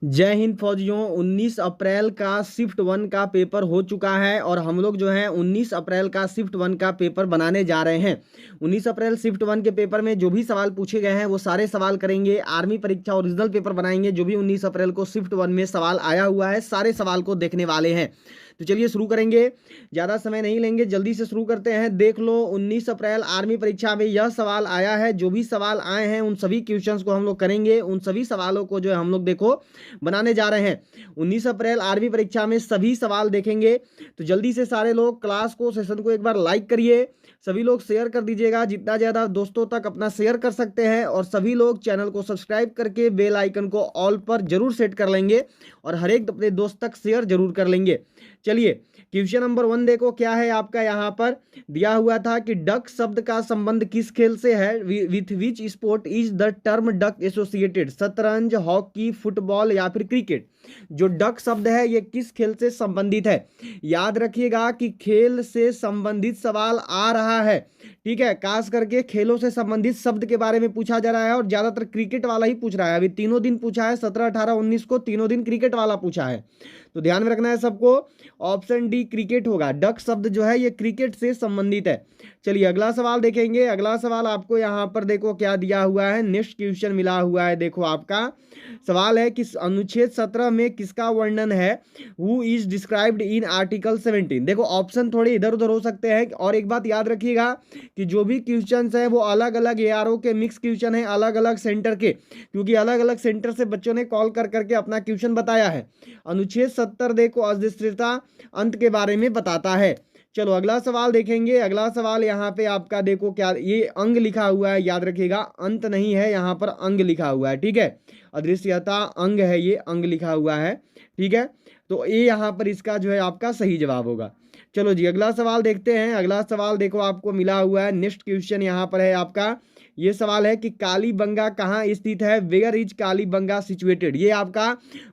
जय हिंद फौजियों। 19 अप्रैल का शिफ्ट 1 का पेपर हो चुका है और हम लोग जो है 19 अप्रैल का शिफ्ट 1 का पेपर बनाने जा रहे हैं। 19 अप्रैल शिफ्ट 1 के पेपर में जो भी सवाल पूछे गए हैं वो सारे सवाल करेंगे। आर्मी परीक्षा ओरिजिनल पेपर बनाएंगे। जो भी 19 अप्रैल को शिफ्ट 1 में सवाल आया हुआ है सारे सवाल को देखने वाले हैं। तो चलिए शुरू करेंगे, ज़्यादा समय नहीं लेंगे, जल्दी से शुरू करते हैं। देख लो 19 अप्रैल आर्मी परीक्षा में यह सवाल आया है। जो भी सवाल आए हैं उन सभी क्वेश्चंस को हम लोग करेंगे। उन सभी सवालों को जो है हम लोग देखो बनाने जा रहे हैं। 19 अप्रैल आर्मी परीक्षा में सभी सवाल देखेंगे। तो जल्दी से सारे लोग क्लास को, सेशन को एक बार लाइक करिए। सभी लोग शेयर कर दीजिएगा, जितना ज़्यादा दोस्तों तक अपना शेयर कर सकते हैं। और सभी लोग चैनल को सब्सक्राइब करके बेल आइकन को ऑल पर जरूर सेट कर लेंगे और हर एक अपने दोस्त तक शेयर जरूर कर लेंगे। चलिए क्वेश्चन नंबर 1 देखो क्या है आपका। यहाँ पर दिया हुआ था कि डक शब्द का संबंध किस खेल से है। With which sport is the term duck associated. शतरंज, हॉकी, फुटबॉल या फिर क्रिकेट। जो डक शब्द है ये किस खेल से संबंधित है। याद रखिएगा कि खेल से संबंधित सवाल आ रहा है, ठीक है। खास करके खेलों से संबंधित शब्द के बारे में पूछा जा रहा है और ज्यादातर क्रिकेट वाला ही पूछ रहा है। अभी तीनों दिन पूछा है, 17, 18, 19 को तीनों दिन क्रिकेट वाला पूछा है। तो ध्यान में रखना है सबको। ऑप्शन डी क्रिकेट होगा। डक शब्द जो है ये क्रिकेट से संबंधित है। चलिए अगला सवाल देखेंगे। अगला सवाल आपको यहाँ पर देखो क्या दिया हुआ है। नेक्स्ट क्वेश्चन मिला हुआ है। देखो आपका सवाल है कि अनुच्छेद 17 में किसका वर्णन है। Who is described in article 17। देखो ऑप्शन थोड़े इधर उधर हो सकते हैं। और एक बात याद रखिएगा कि जो भी क्वेश्चन है वो अलग अलग एआरओ के मिक्स क्वेश्चन है, अलग अलग सेंटर के, क्योंकि अलग अलग सेंटर से बच्चों ने कॉल कर करके अपना क्वेश्चन बताया है। अनुच्छेद 70 देखो अस्थिरता अंत के बारे में बताता है। चलो अगला सवाल देखेंगे। अगला सवाल यहाँ पे आपका देखो क्या, ये अंग लिखा हुआ है, याद रखिएगा अंत नहीं है, यहाँ पर अंग लिखा हुआ है, ठीक है। अदृश्यता अंग है, ये अंग लिखा हुआ है, ठीक है। तो ये यहाँ पर इसका जो है आपका सही जवाब होगा। चलो जी अगला सवाल देखते हैं। अगला सवाल देखो आपको मिला हुआ है। नेक्स्ट क्वेश्चन यहाँ पर है आपका। ये सवाल है कि कालीबंगा कहाँ स्थित है। Where is Kalibanga situated. ये आपका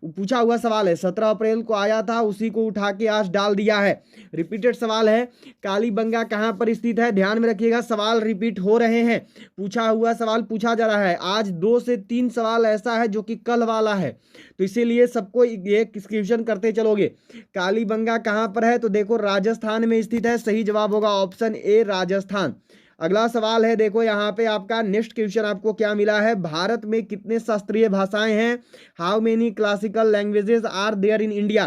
पूछा हुआ सवाल है, 17 अप्रैल को आया था, उसी को उठा के आज डाल दिया है। रिपीटेड सवाल है, कालीबंगा कहाँ पर स्थित है। ध्यान में रखिएगा सवाल रिपीट हो रहे हैं, पूछा हुआ सवाल पूछा जा रहा है। आज 2 से 3 सवाल ऐसा है जो कि कल वाला है, तो इसीलिए सबको ये क्वेश्चन करते चलोगे। कालीबंगा कहाँ पर है, तो देखो राजस्थान में स्थित है। सही जवाब होगा ऑप्शन ए राजस्थान। अगला सवाल है देखो यहाँ पे आपका। नेक्स्ट क्वेश्चन आपको क्या मिला है। भारत में कितने शास्त्रीय भाषाएं हैं। How many classical languages are there in India.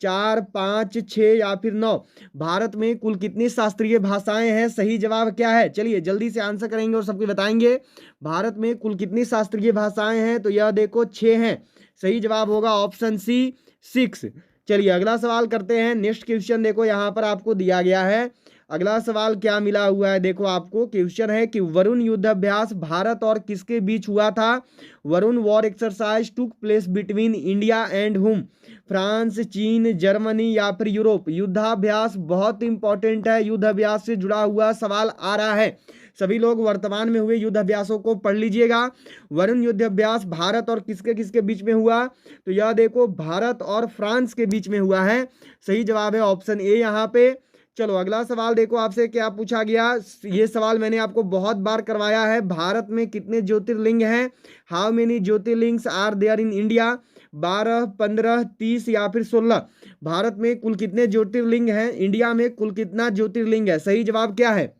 4, 5, 6 या फिर 9। भारत में कुल कितनी शास्त्रीय भाषाएं हैं, सही जवाब क्या है। चलिए जल्दी से आंसर करेंगे और सबको बताएंगे। भारत में कुल कितनी शास्त्रीय भाषाएं हैं, तो यह देखो 6 हैं। सही जवाब होगा ऑप्शन सी 6। चलिए अगला सवाल करते हैं। नेक्स्ट क्वेश्चन देखो यहाँ पर आपको दिया गया है। अगला सवाल क्या मिला हुआ है, देखो आपको क्वेश्चन है कि वरुण युद्धाभ्यास भारत और किसके बीच हुआ था। Varun war exercise took place between India and हुम। फ्रांस, चीन, जर्मनी या फिर यूरोप। युद्धाभ्यास बहुत इंपॉर्टेंट है, युद्धाभ्यास से जुड़ा हुआ सवाल आ रहा है। सभी लोग वर्तमान में हुए युद्ध अभ्यासों को पढ़ लीजिएगा। वरुण युद्ध अभ्यास भारत और किसके किसके बीच में हुआ, तो यह देखो भारत और फ्रांस के बीच में हुआ है। सही जवाब है ऑप्शन ए यहाँ पे। चलो अगला सवाल देखो आपसे क्या पूछा गया। ये सवाल मैंने आपको बहुत बार करवाया है। भारत में कितने ज्योतिर्लिंग हैं। How many jyotirlingas are there in India. 12, 15, 30 या फिर 16। भारत में कुल कितने ज्योतिर्लिंग हैं, इंडिया में कुल कितना ज्योतिर्लिंग है, सही जवाब क्या है।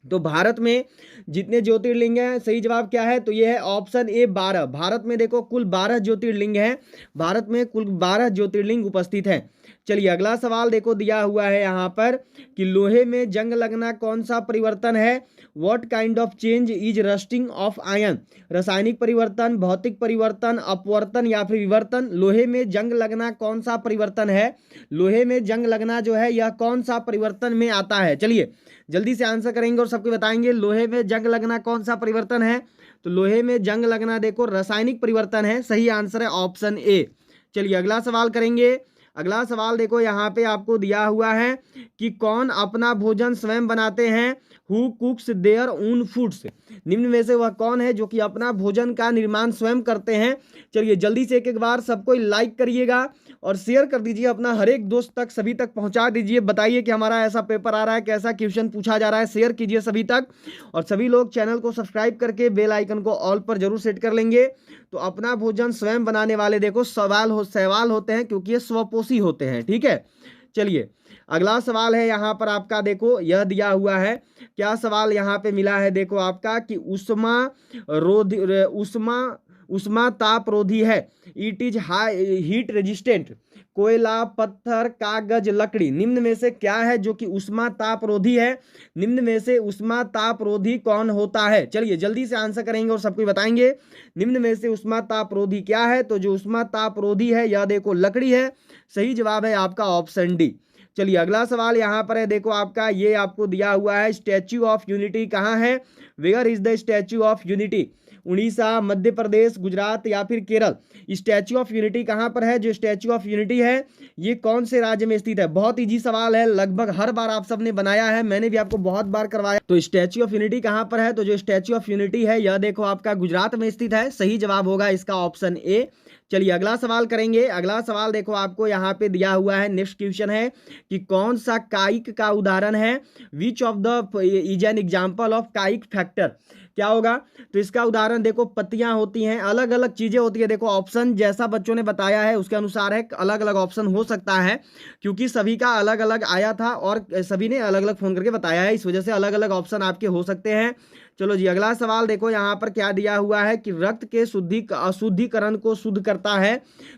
तो भारत में जितने ज्योतिर्लिंग हैं, सही जवाब क्या है, तो ये है ऑप्शन ए 12। भारत में देखो कुल 12 ज्योतिर्लिंग हैं। भारत में कुल 12 ज्योतिर्लिंग उपस्थित हैं। चलिए अगला सवाल देखो दिया हुआ है यहाँ पर कि लोहे में जंग लगना कौन सा परिवर्तन है। What kind of change is rusting of ion. रासायनिक परिवर्तन, भौतिक परिवर्तन, अपवर्तन या फिर विवर्तन। लोहे में जंग लगना कौन सा परिवर्तन है। लोहे में जंग लगना जो है यह कौन सा परिवर्तन में आता है। चलिए जल्दी से आंसर करेंगे और सबको बताएंगे। लोहे में जंग लगना कौन सा परिवर्तन है, तो लोहे में जंग लगना देखो रासायनिक परिवर्तन है। सही आंसर है ऑप्शन ए। चलिए अगला सवाल करेंगे। अगला सवाल देखो यहाँ पे आपको दिया हुआ है कि कौन अपना भोजन स्वयं बनाते हैं। हु कुक्स देयर ओन फूड्स, निम्न में से वह कौन है जो कि अपना भोजन का निर्माण स्वयं करते हैं। चलिए जल्दी से एक एक बार सबको लाइक करिएगा और शेयर कर दीजिए अपना हर एक दोस्त तक, सभी तक पहुंचा दीजिए। बताइए कि हमारा ऐसा पेपर आ रहा है, कैसा क्वेश्चन पूछा जा रहा है, शेयर कीजिए सभी तक। और सभी लोग चैनल को सब्सक्राइब करके बेल आइकन को ऑल पर जरूर सेट कर लेंगे। तो अपना भोजन स्वयं बनाने वाले देखो सवाल होते हैं, क्योंकि ये स्वपोषी होते हैं। ठीक है, चलिए अगला सवाल है यहाँ पर आपका, देखो यह दिया हुआ है। क्या सवाल यहाँ पे मिला है, देखो आपका कि उष्मा ताप रोधी है। It is high heat resistant. कोयला, पत्थर, कागज, लकड़ी, निम्न में से क्या है जो कि उष्मा ताप रोधी है। निम्न में से उष्मा ताप रोधी कौन होता है। चलिए जल्दी से आंसर करेंगे और सबको बताएंगे। निम्न में से उष्मा ताप रोधी क्या है, तो जो उष्मा ताप रोधी है यह देखो लकड़ी है। सही जवाब है आपका ऑप्शन डी। चलिए अगला सवाल यहाँ पर है, देखो आपका ये आपको दिया हुआ है, स्टैच्यू ऑफ यूनिटी कहाँ है। Where is the statue of unity. Orissa, Madhya Pradesh, Gujarat या फिर केरल। स्टैच्यू ऑफ यूनिटी कहाँ पर है, जो स्टैच्यू ऑफ यूनिटी है ये कौन से राज्य में स्थित है। बहुत इजी सवाल है, लगभग हर बार आप सबने बनाया है, मैंने भी आपको बहुत बार करवाया। तो स्टैच्यू ऑफ यूनिटी कहाँ पर है, तो जो स्टैच्यू ऑफ यूनिटी है यह देखो आपका गुजरात में स्थित है। सही जवाब होगा इसका ऑप्शन ए। चलिए अगला सवाल करेंगे। अगला सवाल देखो आपको यहाँ पे दिया हुआ है, नेक्स्ट क्वेश्चन है कि कौन सा काइक का उदाहरण है। Which of the is an example of काइक फैक्टर। क्या होगा, तो इसका उदाहरण देखो पत्तियां होती हैं, अलग अलग चीजें होती है। देखो ऑप्शन जैसा बच्चों ने बताया है उसके अनुसार है, अलग अलग ऑप्शन हो सकता है, क्योंकि सभी का अलग अलग आया था और सभी ने अलग अलग फोन करके बताया है, इस वजह से अलग अलग ऑप्शन आपके हो सकते हैं। चलो जी अगला सवाल देखो यहाँ पर क्या दिया हुआ है कि रक्त के अशुद्धिकरण को शुद्ध करता है।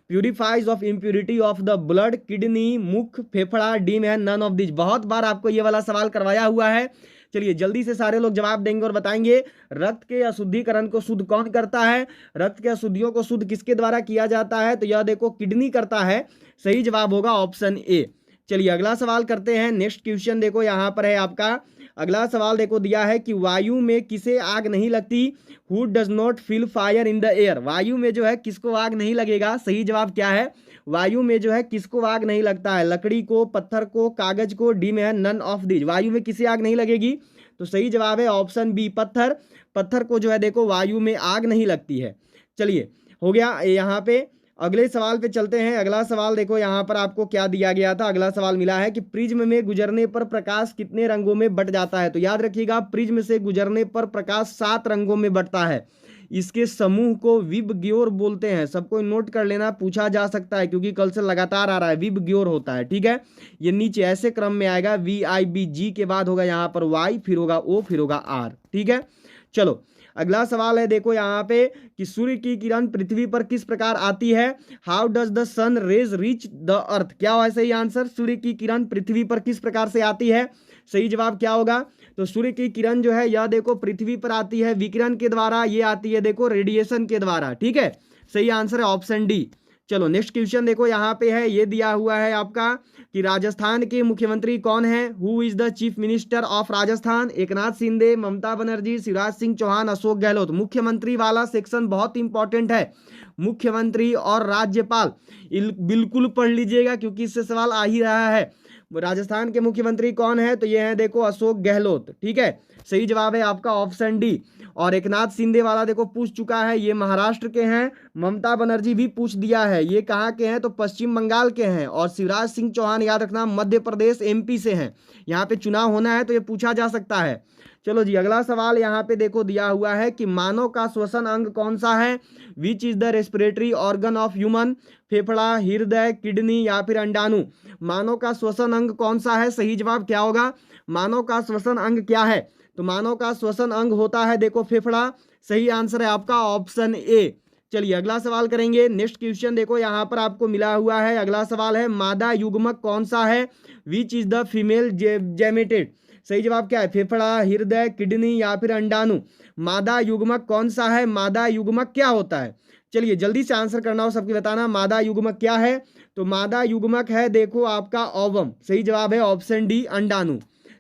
Purifies of impurity of the blood, kidney, मुख, फेफड़ा, deem and none of this. बहुत बार आपको ये वाला सवाल करवाया हुआ है। चलिए जल्दी से सारे लोग जवाब देंगे और बताएंगे रक्त के अशुद्धिकरण को शुद्ध कौन करता है। रक्त के अशुद्धियों को शुद्ध किसके द्वारा किया जाता है, तो यह देखो किडनी करता है। सही जवाब होगा ऑप्शन ए। चलिए अगला सवाल करते हैं। नेक्स्ट क्वेश्चन देखो यहाँ पर है आपका, अगला सवाल देखो दिया है कि वायु में किसे आग नहीं लगती। Who does not feel fire in the air. वायु में जो है किसको आग नहीं लगेगा। सही जवाब क्या है, वायु में जो है किसको आग नहीं लगता है। लकड़ी को, पत्थर को, कागज को, डी में है नन ऑफ दिस। वायु में किसी आग नहीं लगेगी, तो सही जवाब है ऑप्शन बी पत्थर। पत्थर को जो है देखो वायु में आग नहीं लगती है। चलिए हो गया यहाँ पे। अगले सवाल पे चलते हैं। अगला सवाल देखो यहाँ पर आपको क्या दिया गया था। अगला सवाल मिला है कि प्रिज्म में गुजरने पर प्रकाश कितने रंगों में बट जाता है। तो याद रखिएगा प्रिज्म से गुजरने पर प्रकाश 7 रंगों में बटता है। इसके समूह को विबग्योर बोलते हैं। सबको नोट कर लेना, पूछा जा सकता है क्योंकि कल से लगातार आ रहा है। विबग्योर होता है, ठीक है। ये नीचे ऐसे क्रम में आएगा, VIBG के बाद होगा यहाँ पर Y, फिर होगा O, फिर होगा R, ठीक है। चलो अगला सवाल है देखो यहाँ पे कि सूर्य की किरण पृथ्वी पर किस प्रकार आती है। How does the sun rays reach the earth. क्या है सही आंसर, सूर्य की किरण पृथ्वी पर किस प्रकार से आती है। सही जवाब क्या होगा, तो सूर्य की किरण जो है यह देखो पृथ्वी पर आती है विकिरण के द्वारा। ये आती है देखो रेडिएशन के द्वारा, ठीक है। सही आंसर है ऑप्शन डी। चलो नेक्स्ट क्वेश्चन देखो यहाँ पे है, ये दिया हुआ है आपका कि राजस्थान के मुख्यमंत्री कौन है। Who is the chief minister of Rajasthan. Eknath Shinde, Mamata Banerjee, Shivraj Singh Chouhan, Ashok Gehlot. मुख्यमंत्री वाला सेक्शन बहुत इंपॉर्टेंट है। मुख्यमंत्री और राज्यपाल बिल्कुल पढ़ लीजिएगा क्योंकि इससे सवाल आ ही रहा है। राजस्थान के मुख्यमंत्री कौन है, तो ये है देखो अशोक गहलोत, ठीक है। सही जवाब है आपका ऑप्शन डी। और एकनाथ शिंदे वाला देखो पूछ चुका है, ये महाराष्ट्र के हैं। ममता बनर्जी भी पूछ दिया है, ये कहाँ के हैं, तो पश्चिम बंगाल के हैं। और शिवराज सिंह चौहान याद रखना मध्य प्रदेश MP से हैं। यहाँ पे चुनाव होना है तो ये पूछा जा सकता है। चलो जी अगला सवाल यहाँ पे देखो दिया हुआ है कि मानव का श्वसन अंग कौन सा है। Which is the respiratory organ of human. फेफड़ा, हृदय, किडनी या फिर अंडाणु। मानव का श्वसन अंग कौन सा है। सही जवाब क्या होगा, मानव का श्वसन अंग क्या है, तो मानव का श्वसन अंग होता है देखो फेफड़ा। सही आंसर है आपका ऑप्शन ए। चलिए अगला सवाल करेंगे। नेक्स्ट क्वेश्चन देखो यहाँ पर आपको मिला हुआ है। अगला सवाल है मादा युग्मक कौन सा है। Which is the female gamete. सही जवाब क्या है, फेफड़ा, हृदय, किडनी या फिर अंडाणु। मादा युग्मक कौन सा है, मादा युग्मक क्या होता है। चलिए जल्दी से आंसर करना हो सबकी बताना, मादा युग्मक क्या है। तो मादा युग्मक है देखो आपका ओवम। सही जवाब है ऑप्शन डी अंडाणु।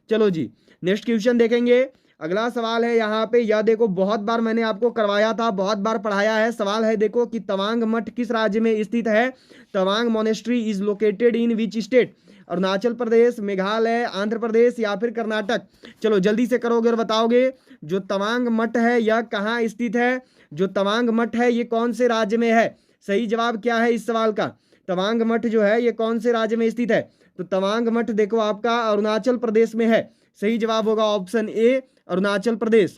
चलो जी नेक्स्ट क्वेश्चन देखेंगे। अगला सवाल है यहाँ पे, यह देखो बहुत बार मैंने आपको करवाया था, बहुत बार पढ़ाया है। सवाल है देखो कि तवांग मठ किस राज्य में स्थित है। Tawang monastery is located in which state. Arunachal Pradesh, Meghalaya, Andhra Pradesh या फिर कर्नाटक? चलो जल्दी से करोगे और बताओगे। जो तवांग मठ है यह कहाँ स्थित है? जो तवांग मठ है ये कौन से राज्य में है? सही जवाब क्या है इस सवाल का? तवांग मठ जो है ये कौन से राज्य में स्थित है? तो तवांग मठ देखो आपका अरुणाचल प्रदेश में है। सही जवाब होगा ऑप्शन ए, अरुणाचल प्रदेश।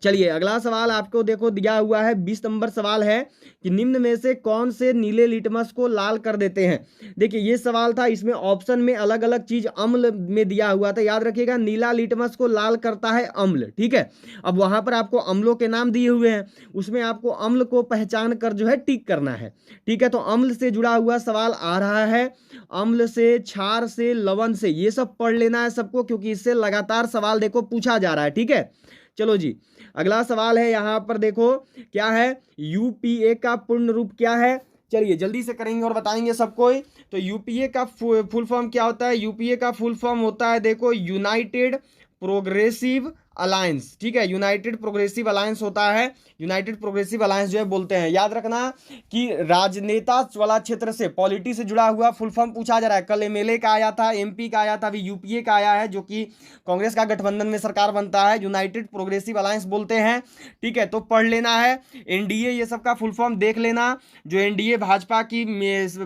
चलिए अगला सवाल आपको देखो दिया हुआ है, 20 नंबर सवाल है कि निम्न में से कौन से नीले लिटमस को लाल कर देते हैं? देखिए ये सवाल था, इसमें ऑप्शन में अलग अलग चीज अम्ल में दिया हुआ था। याद रखिएगा नीला लिटमस को लाल करता है अम्ल, ठीक है। अब वहां पर आपको अम्लों के नाम दिए हुए हैं, उसमें आपको अम्ल को पहचान कर जो है टिक करना है, ठीक है। तो अम्ल से जुड़ा हुआ सवाल आ रहा है, अम्ल से, क्षार से, लवण से, ये सब पढ़ लेना है सबको, क्योंकि इससे लगातार सवाल देखो पूछा जा रहा है, ठीक है। चलो जी अगला सवाल है यहां पर देखो क्या है, यूपीए का पूर्ण रूप क्या है? चलिए जल्दी से करेंगे और बताएंगे सबको। तो यूपीए का फुल फॉर्म क्या होता है? यूपीए का फुल फॉर्म होता है देखो यूनाइटेड प्रोग्रेसिव अलायंस, ठीक है। यूनाइटेड प्रोग्रेसिव अलायंस होता है, यूनाइटेड प्रोग्रेसिव अलायंस जो है बोलते हैं। याद रखना कि राजनेता वाला क्षेत्र से, पॉलिटी से जुड़ा हुआ फुल फॉर्म पूछा जा रहा है। कल एमएलए का आया था, एमपी का आया था, अभी यूपीए का आया है, जो कि कांग्रेस का गठबंधन में सरकार बनता है, यूनाइटेड प्रोग्रेसिव अलायंस बोलते हैं, ठीक है। तो पढ़ लेना है, एनडीए ये सब का फुल फॉर्म देख लेना, जो एनडीए भाजपा की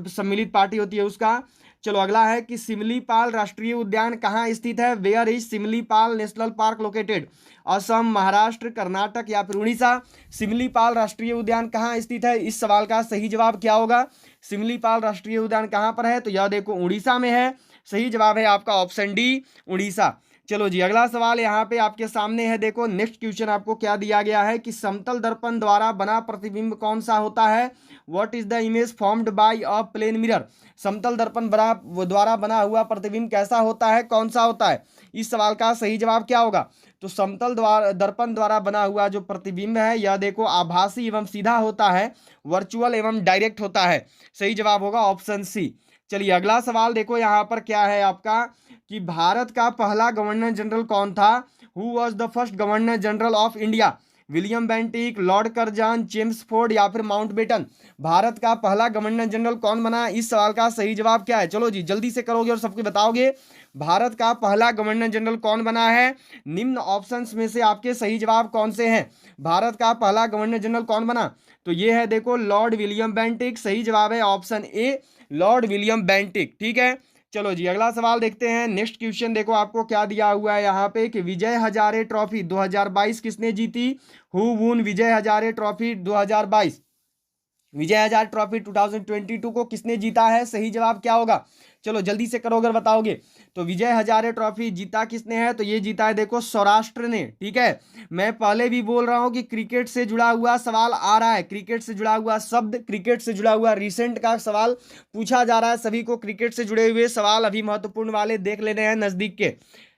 सम्मिलित पार्टी होती है उसका। चलो अगला है कि सिमलीपाल राष्ट्रीय उद्यान कहाँ स्थित है? Where is Similipal national park located? Assam, Maharashtra, Karnataka या फिर उड़ीसा? सिमलीपाल राष्ट्रीय उद्यान कहाँ स्थित है? इस सवाल का सही जवाब क्या होगा? सिमलीपाल राष्ट्रीय उद्यान कहाँ पर है? तो यह देखो उड़ीसा में है। सही जवाब है आपका ऑप्शन डी, उड़ीसा। चलो जी अगला सवाल यहाँ पे आपके सामने है, देखो नेक्स्ट क्वेश्चन आपको क्या दिया गया है कि समतल दर्पण द्वारा बना प्रतिबिंब कौन सा होता है? What is the image formed by a plane mirror? समतल दर्पण द्वारा बना हुआ प्रतिबिंब कैसा होता है, कौन सा होता है? इस सवाल का सही जवाब क्या होगा? तो समतल दर्पण द्वारा बना हुआ जो प्रतिबिंब है यह देखो आभासी एवं सीधा होता है, वर्चुअल एवं डायरेक्ट होता है। सही जवाब होगा ऑप्शन सी। चलिए अगला सवाल देखो यहाँ पर क्या है आपका कि भारत का पहला गवर्नर जनरल कौन था? Who was the first governor general of India? William Bentinck, Lord Curzon, Chelmsford या फिर माउंटबेटन? भारत का पहला गवर्नर जनरल कौन बना? इस सवाल का सही जवाब क्या है? चलो जी जल्दी से करोगे और सबको बताओगे। भारत का पहला गवर्नर जनरल कौन बना है? निम्न ऑप्शंस में से आपके सही जवाब कौन से हैं? भारत का पहला गवर्नर जनरल कौन बना? तो ये है देखो लॉर्ड विलियम बेंटिक। सही जवाब है option A, Lord William Bentinck, ठीक है। चलो जी अगला सवाल देखते हैं। नेक्स्ट क्वेश्चन देखो आपको क्या दिया हुआ है यहाँ पे कि विजय हजारे ट्रॉफी 2022 किसने जीती? Who won Vijay Hazare trophy 2022? Vijay Hazare trophy 2022 को किसने जीता है? सही जवाब क्या होगा? चलो जल्दी से करोगे बताओगे। तो विजय हजारे ट्रॉफी जीता किसने है? तो ये जीता है देखो सौराष्ट्र ने, ठीक है। मैं पहले भी बोल रहा हूं कि क्रिकेट से जुड़ा हुआ सवाल आ रहा है, क्रिकेट से जुड़ा हुआ शब्द, क्रिकेट से जुड़ा हुआ रिसेंट का सवाल पूछा जा रहा है। सभी को क्रिकेट से जुड़े हुए सवाल अभी महत्वपूर्ण वाले देख लेने हैं नजदीक के।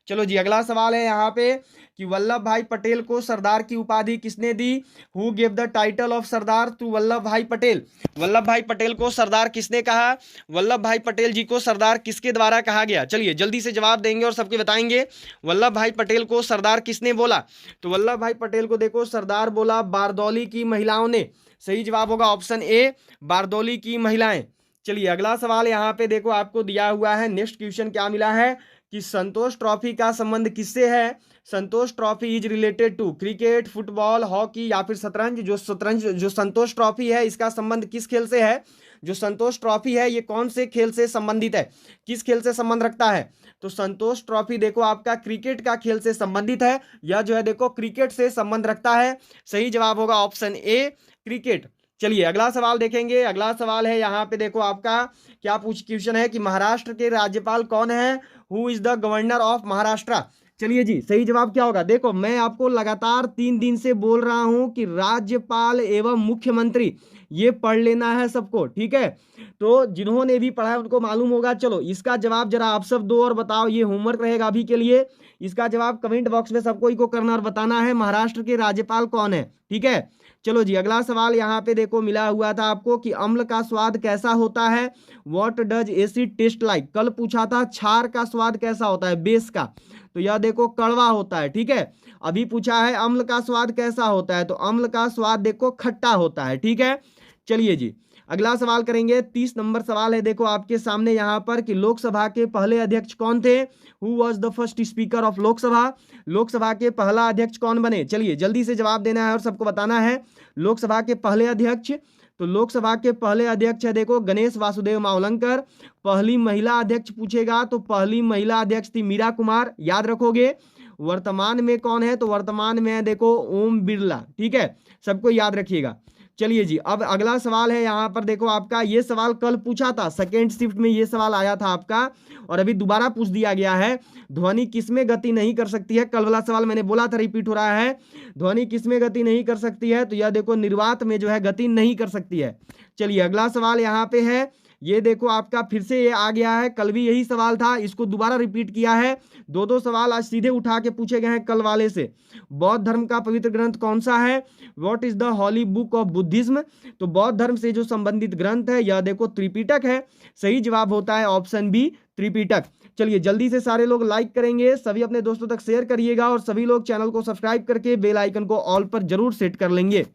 चलो जी अगला सवाल है यहाँ पे कि वल्लभ भाई पटेल को सरदार की उपाधि किसने दी? Who give the title of Sardar to Vallabh Bhai Patel? Vallabh Bhai Patel को सरदार किसने कहा? वल्लभ भाई पटेल जी को सरदार किसके द्वारा कहा गया? चलिए जल्दी से जवाब देंगे और सबके बताएंगे। वल्लभ भाई पटेल को सरदार किसने बोला? तो वल्लभ भाई पटेल को देखो सरदार बोला बारदौली की महिलाओं ने। सही जवाब होगा ऑप्शन ए, बारदौली की महिलाएं। चलिए अगला सवाल यहाँ पे देखो आपको दिया हुआ है। नेक्स्ट क्वेश्चन क्या मिला है कि संतोष ट्रॉफी का संबंध किससे है? Santosh trophy is related to cricket, football, hockey या फिर शतरंज? जो संतोष ट्रॉफी है इसका संबंध किस खेल से है? जो संतोष ट्रॉफी है ये कौन से खेल से संबंधित है, किस खेल से संबंध रखता है? तो संतोष ट्रॉफी देखो आपका क्रिकेट का खेल से संबंधित है, यह जो है देखो क्रिकेट से संबंध रखता है। सही जवाब होगा ऑप्शन ए, क्रिकेट। चलिए अगला सवाल देखेंगे। अगला सवाल है यहाँ पे देखो आपका क्या क्वेश्चन है कि महाराष्ट्र के राज्यपाल कौन है? Who is the governor of Maharashtra? चलिए जी सही जवाब क्या होगा? देखो मैं आपको लगातार 3 दिन से बोल रहा हूं कि राज्यपाल एवं मुख्यमंत्री ये पढ़ लेना है सबको, ठीक है। तो जिन्होंने भी पढ़ा है उनको मालूम होगा। चलो इसका जवाब जरा आप सब दो और बताओ, ये होमवर्क रहेगा अभी के लिए। इसका जवाब कमेंट बॉक्स में सबको ही को करना और बताना है महाराष्ट्र के राज्यपाल कौन है, ठीक है। चलो जी अगला सवाल यहाँ पे देखो मिला हुआ था आपको कि अम्ल का स्वाद कैसा होता है? What does acid taste like? कल पूछा था क्षार का स्वाद कैसा होता है, बेस का, तो यह देखो कड़वा होता है, ठीक है। अभी पूछा है अम्ल का स्वाद कैसा होता है, तो अम्ल का स्वाद देखो खट्टा होता है, ठीक है। चलिए जी अगला सवाल करेंगे 30 नंबर सवाल है, देखो आपके सामने यहाँ पर कि लोकसभा के पहले अध्यक्ष कौन थे। Who was the first speaker of Lok Sabha. Lok Sabha के पहला अध्यक्ष कौन बने, चलिए जल्दी से जवाब देना है और सबको बताना है। लोकसभा के पहले अध्यक्ष, तो लोकसभा के पहले अध्यक्ष है देखो गणेश वासुदेव मावलंकर। पहली महिला अध्यक्ष पूछेगा तो पहली महिला अध्यक्ष थी मीरा कुमार, याद रखोगे। वर्तमान में कौन है, तो वर्तमान में है देखो ओम बिरला, ठीक है, सबको याद रखिएगा। चलिए जी, अब अगला सवाल है यहाँ पर देखो आपका, ये सवाल कल पूछा था, सेकेंड शिफ्ट में ये सवाल आया था आपका और अभी दोबारा पूछ दिया गया है। ध्वनि किसमें गति नहीं कर सकती है, कल वाला सवाल मैंने बोला था रिपीट हो रहा है। ध्वनि किसमें गति नहीं कर सकती है, तो यह देखो निर्वात में जो है गति नहीं कर सकती है। चलिए अगला सवाल यहाँ पे है, ये देखो आपका फिर से ये आ गया है, कल भी यही सवाल था, इसको दोबारा रिपीट किया है। दो सवाल आज सीधे उठा के पूछे गए हैं कल वाले से। बौद्ध धर्म का पवित्र ग्रंथ कौन सा है, what is the holy book of Buddhism. तो बौद्ध धर्म से जो संबंधित ग्रंथ है यह देखो त्रिपिटक है। सही जवाब होता है ऑप्शन बी त्रिपिटक। चलिए जल्दी से सारे लोग लाइक करेंगे, सभी अपने दोस्तों तक शेयर करिएगा और सभी लोग चैनल को सब्सक्राइब करके बेल आइकन को ऑल पर जरूर सेट कर लेंगे।